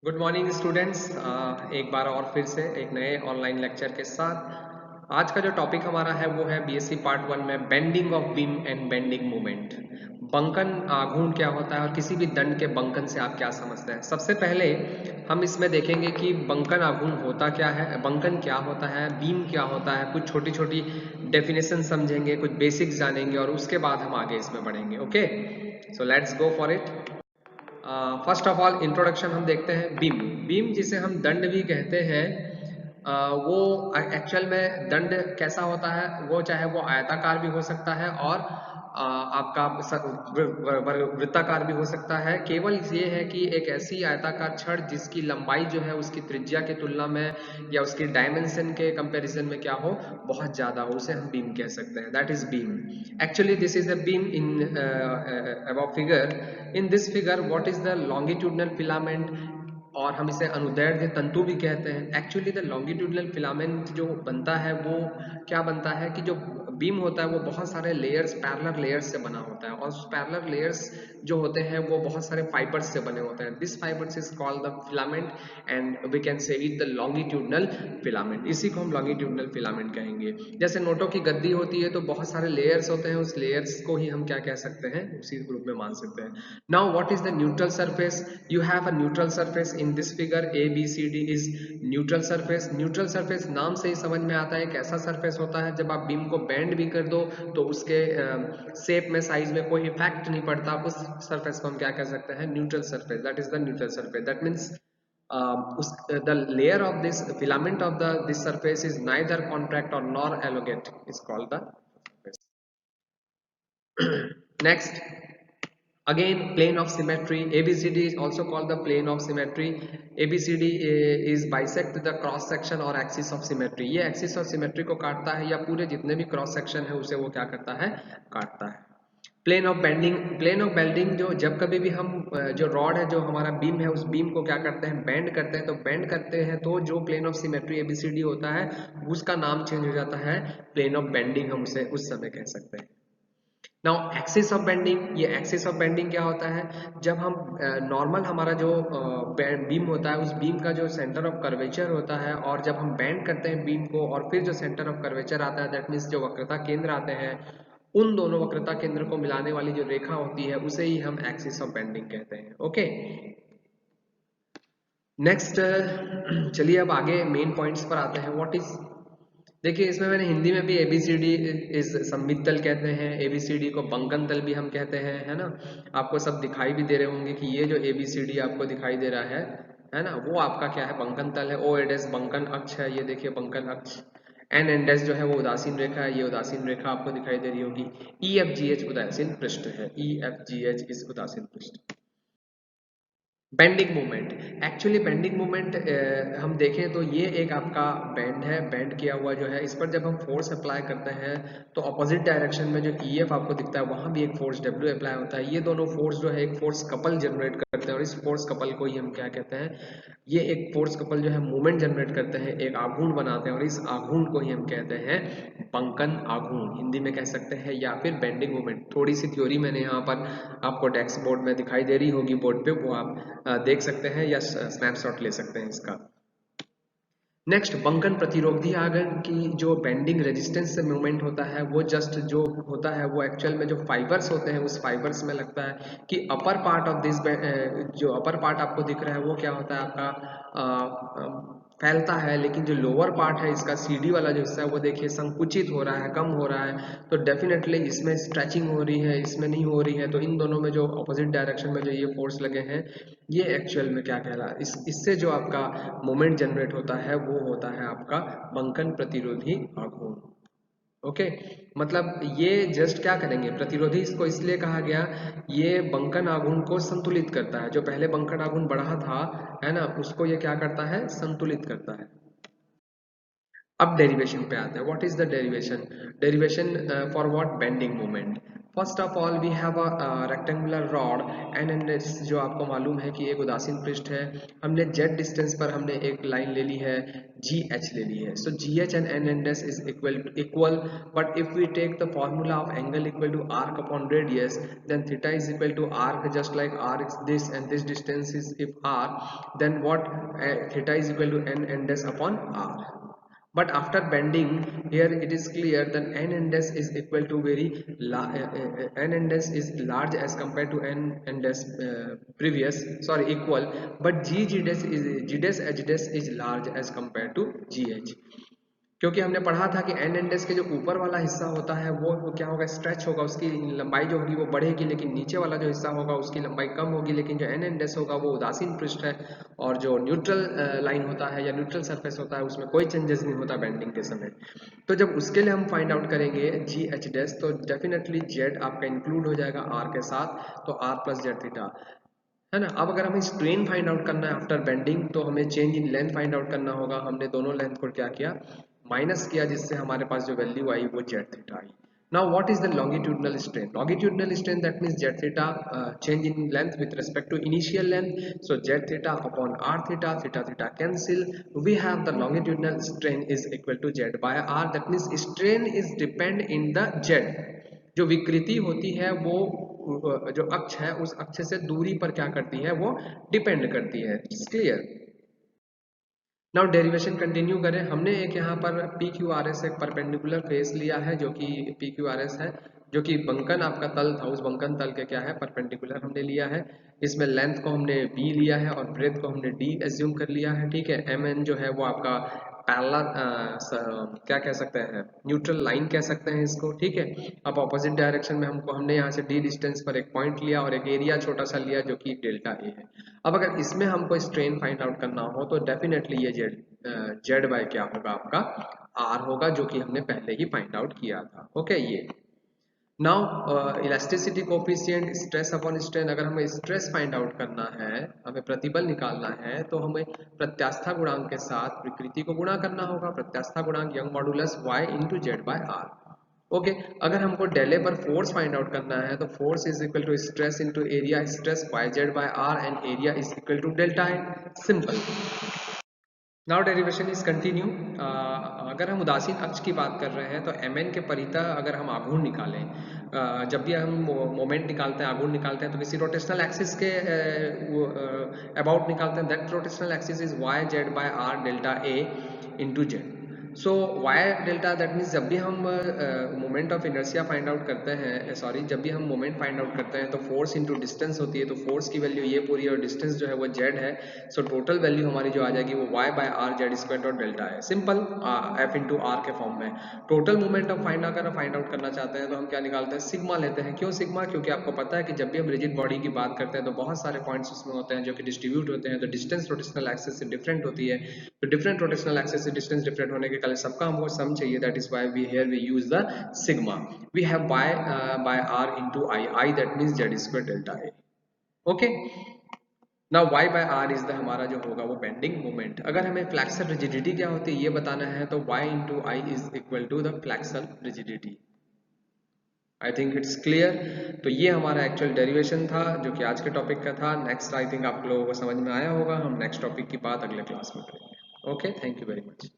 Good morning students. एक बार और फिर से एक नए ऑनलाइन लेक्चर के साथ आज का जो टॉपिक हमारा है वो है बीएससी पार्ट 1 में bending of beam and bending movement. बंकन आघूर्ण क्या होता है और किसी भी दंड के बंकन से आप क्या समझते हैं। सबसे पहले हम इसमें देखेंगे कि बंकन आघूर्ण होता क्या है, बंकन क्या होता है, बीम क्या होता है, कुछ छोटी छोटी डेफिनेशन समझेंगे, कुछ बेसिक्स जानेंगे और उसके बाद हम आगे इसमें बढ़ेंगे। Okay, so let's go for it. First of all introduction हम देखते हैं। बीम बीम जिसे हम दंड भी कहते हैं, वो एक्चुअल में दंड कैसा होता है, वो चाहे वो आयताकार भी हो सकता है और आपका वृत्ताकार भी हो सकता है। केवल ये है कि एक ऐसी आयताकार छड़ जिसकी लंबाई जो है उसकी त्रिज्या की तुलना में या उसकी डायमेंशन के कंपैरिजन में क्या हो, बहुत ज्यादा हो, उसे हम बीम कह सकते हैं। That is beam. Actually this is a beam in above figure. In this figure what is the longitudinal filament, और हम इसे अनुदैर्ध्य तंतु भी कहते हैं। एक्चुअली द लॉन्गिट्यूडनल फिलामेंट जो बनता है वो क्या बनता है कि जो बीम होता है वो बहुत सारे लेयर्स, पैरेलल लेयर्स से बना होता है और उस पैरेलल लेयर्स जो होते हैं वो बहुत सारे फाइबर्स से बने होते हैं। This fibers is called the filament and we can say it the longitudinal filament. इसी को हम लॉन्गिट्यूडनल फिलामेंट कहेंगे। जैसे नोटों की गद्दी होती है तो बहुत सारे लेयर्स होते हैं, उस लेयर्स को ही हम क्या कह सकते हैं, उसी ग्रुप में मान सकते हैं। Now what is the neutral surface? You have a neutral surface in this figure. A B C D is neutral surface. Neutral surface नाम से ही समझ में आता है एक ऐसा सरफेस होता है जब आप बीम को बेंड भी कर दो तो उसके शेप में, साइज में कोई इफेक्ट नहीं पड़ता। उस सरफेस को हम क्या कह सकते हैं, neutral surface. That is the neutral surface. That means the layer of this filament of the this surface is neither contract or nor elongate, is called the surface. Next, again plane of symmetry. ABCD is also called the plane of symmetry. ABCD is bisect the cross section or axis of symmetry. ये axis of symmetry को काटता है या पूरे जितने भी cross section है उसे वो क्या करता है, काटता है। Plane of bending, plane of bending जो जब कभी भी हम जो रॉड है, जो हमारा बीम है, उस बीम को क्या करते हैं, बेंड करते हैं। तो बेंड करते हैं तो जो प्लेन ऑफ सिमेट्री एबीसीडी होता है उसका नाम चेंज हो जाता है, प्लेन ऑफ बेंडिंग हम उसे उस समय कह सकते हैं। नाउ एक्सिस ऑफ बेंडिंग, ये एक्सिस ऑफ बेंडिंग क्या होता है, जब हम नॉर्मल हमारा जो बीम होता है उस बीम का जो सेंटर ऑफ कर्वेचर होता है और जब हम बेंड करते हैं बीम को और फिर जो सेंटर ऑफ कर्वेचर आता है, दैट मीन्स जो वक्रता केंद्र आते हैं, उन दोनों वक्रता केंद्र को मिलाने वाली जो रेखा होती है उसे ही हम एक्सिस ऑफ बेंडिंग कहते हैं। ओके, नेक्स्ट चलिए अब आगे मेन पॉइंट्स पर आते हैं। व्हाट इज, देखिए इसमें मैंने हिंदी में भी एबीसीडी इस संमित तल कहते हैं, एबीसीडी को बंकन तल भी हम कहते हैं, है ना। आपको सब दिखाई भी दे रहे होंगे कि ये जो एबीसीडी आपको दिखाई दे रहा है ना, वो आपका क्या है, बंकन तल है। ओ एडेस बंकन अक्ष है, ये देखिए बंकन अक्ष। एन एंडेस जो है वो उदासीन रेखा है, ये उदासीन रेखा आपको दिखाई दे रही होगी। ई एफ जी एच उदासीन पृष्ठ है, ई एफ जी एच इस उदासीन पृष्ठ। Bending movement, actually bending movement हम देखें तो ये एक आपका बैंड है, बेंड किया हुआ जो है, इस पर जब हम फोर्स अप्लाई करते हैं तो अपोजिट डायरेक्शन में जो ईएफ आपको दिखता है वहां भी एक फोर्स डब्ल्यू अप्लाई होता है। ये दोनों फोर्स जो है एक फोर्स कपल जनरेट करते हैं और इस फोर्स कपल को ही हम क्या कहते हैं, ये एक फोर्स कपल जो है मूवमेंट जनरेट करते हैं, एक आघूर्ण बनाते हैं और इस आघूर्ण को ही हम कहते हैं बंकन आघूर्ण, हिंदी में कह सकते हैं, या फिर बेंडिंग मूवमेंट। थोड़ी सी थ्योरी मैंने यहाँ पर आपको डेस्क बोर्ड में दिखाई दे रही होगी, बोर्ड पे, वो आप देख सकते हैं या स्नैपशॉट ले सकते हैं इसका। नेक्स्ट, बंकन प्रतिरोधी आघूर्ण की जो बेंडिंग रेजिस्टेंस से मूवमेंट होता है वो जस्ट जो होता है वो एक्चुअल में जो फाइबर्स होते हैं उस फाइबर्स में लगता है कि अपर पार्ट ऑफ दिस, जो अपर पार्ट आपको दिख रहा है वो क्या होता है आपका फैलता है, लेकिन जो लोअर पार्ट है इसका सीडी वाला जो हिस्सा है वो देखिए संकुचित हो रहा है, कम हो रहा है। तो डेफिनेटली इसमें स्ट्रेचिंग हो रही है, इसमें नहीं हो रही है। तो इन दोनों में जो अपोजिट डायरेक्शन में जो ये फोर्स लगे हैं, ये एक्चुअल में क्या कहला, इससे जो आपका मोमेंट जनरेट होता है वो होता है आपका बंकन प्रतिरोधी आघूर्ण। ओके, मतलब ये जस्ट क्या करेंगे, प्रतिरोधी इसको इसलिए कहा गया, ये बंकन आघूर्ण को संतुलित करता है। जो पहले बंकन आघूर्ण बढ़ा था, है ना, उसको ये क्या करता है, संतुलित करता है। अब डेरिवेशन पे आते हैं। What is the derivation? Derivation for what, bending moment. First of all we have a rectangular rod N and S, जो आपको मालूम है कि एक उदासीन पृष्ठ है। हमने जेड डिस्टेंस पर हमने एक लाइन ले ली है, जी एच ले ली है। So G H and N and S is equal, but if we take the formula of angle equal to arc upon radius, then theta is equal to arc, just like R is this and this distance is if R, then what, theta is equal to N and S upon R. But after bending, here it is clear that n and s is equal to n and s is large as compared to n and s previous, sorry, equal, but g dash is g dash h dash is large as compared to gh, क्योंकि हमने पढ़ा था कि N and S के जो ऊपर वाला हिस्सा होता है वो क्या होगा, स्ट्रेच होगा, उसकी लंबाई जो होगी वो बढ़ेगी, लेकिन नीचे वाला जो हिस्सा होगा उसकी लंबाई कम होगी। लेकिन जो एन एंड एस होगा वो उदासीन पृष्ठ है, और जो न्यूट्रल लाइन होता है या न्यूट्रल सरफेस होता है उसमें कोई चेंजेस नहीं होता बेंडिंग के समय। तो जब उसके लिए हम फाइंड आउट करेंगे जी एच डैश, तो डेफिनेटली जेड आपका इंक्लूड हो जाएगा आर के साथ, तो आर प्लस जेड थीटा है ना। अब अगर हमें स्ट्रेन फाइंड आउट करना है आफ्टर बेंडिंग, तो हमें change in length find out करना होगा। हमने दोनों लेंथ को क्या किया, माइनस किया, जिससे हमारे पास जो वैल्यू आई वो जेड थीटा आई। Now what is the longitudinal strain? Longitudinal strain that means Z theta change in length with respect to initial length, so Z theta upon R theta, theta theta cancel, we have the longitudinal strain is equal to Z by R, that means strain is depend in the Z. जो विकृति होती है वो जो अक्ष है उस अक्ष से दूरी पर क्या करती है, वो डिपेंड करती है। क्लियर? नाउ डेरिवेशन कंटिन्यू करें। हमने एक यहाँ पर पी क्यू आर एस एक परपेंडिकुलर फेस लिया है, जो कि पी क्यू आर एस है, जो कि बंकन आपका तल था, उस बंकन तल के क्या है, परपेंडिकुलर हमने लिया है। इसमें लेंथ को हमने बी लिया है और ब्रेथ को हमने डी एज्यूम कर लिया है। ठीक है, एम एन जो है वो आपका पैरेलल क्या कह सकते हैं, न्यूट्रल लाइन कह सकते हैं इसको। ठीक है, अब ऑपोजिट डायरेक्शन में हमने यहाँ से डी डिस्टेंस पर एक पॉइंट लिया और एक एरिया छोटा सा लिया जो कि डेल्टा ए है। अब अगर इसमें हमको स्ट्रेन फाइंड आउट करना हो तो डेफिनेटली ये जेड बाय क्या होगा, आपका आर होगा, जो कि हमने पहले ही फाइंड आउट किया था। ओके, ये now elasticity coefficient, stress upon strain. अगर हमें स्ट्रेस फाइंड आउट करना है, हमें प्रतिबल निकालना है, तो हमें प्रत्यास्था गुणांक के साथ विकृति को गुणा करना होगा। प्रत्यास्था गुणांक Young modulus y into Z by R. Okay, अगर हमको डेले पर फोर्स फाइंड आउट करना है तो force is equal to stress into area, stress Y Z by R and area is equal to delta है। Simple. Now derivation is continue. अगर हम उदासीन अक्ष की बात कर रहे हैं तो एम एन के परितः अगर हम आघूर्ण निकालें, जब भी हम मोमेंट निकालते हैं, आघूर्ण निकालते हैं, तो किसी रोटेशनल एक्सिस के अबाउट निकालते हैं, that rotational axis is Y Z by R delta A into Z. So Y delta that means जब भी हम moment of inertia find out करते हैं, सॉरी, जब भी हम मोमेंट फाइंड आउट करते हैं तो फोर्स इंटू डिस्टेंस होती है, तो फोर्स की वैल्यू ये पूरी और डिस्टेंस जो है वो जेड है। सो टोटल वैल्यू हमारी जो आ जाएगी वो Y by R Z square dot delta है। सिंपल, एफ इंटू आर के फॉर्म में। टोटल मोमेंट ऑफ फाइंड अगर फाइंड आउट करना चाहते हैं तो हम क्या निकालते हैं, सिग्मा लेते हैं। क्यों सिग्मा? क्योंकि आपको पता है कि जब भी हम रिजिड बॉडी की बात करते हैं तो बहुत सारे पॉइंट्स उसमें होते हैं जो कि डिस्ट्रीब्यूट होते हैं, तो डिस्टेंस रोटेशनल एक्सिस से डिफरेंट होती है, तो डिफरेंट रोटेशनल एक्सिस से डिस्टेंस डिफरेंट होने के कारण सबका हमको सम चाहिए, that is why we here we use the sigma. We have by R into I, I that means Z square delta A. Okay, now y by R is the हमारा जो होगा वो बेंडिंग मोमेंट। अगर हमें फ्लैक्सल rigidity क्या होती है ये बताना है तो y into I is equal to the flexural rigidity. I think it's clear. तो ये हमारा एक्चुअल डेरिवेशन था जो कि आज के टॉपिक का था। नेक्स्ट आई थिंक आप लोगों को समझ में आया होगा। हम नेक्स्ट टॉपिक की बात अगले क्लास में करेंगे। Okay, thank you very much.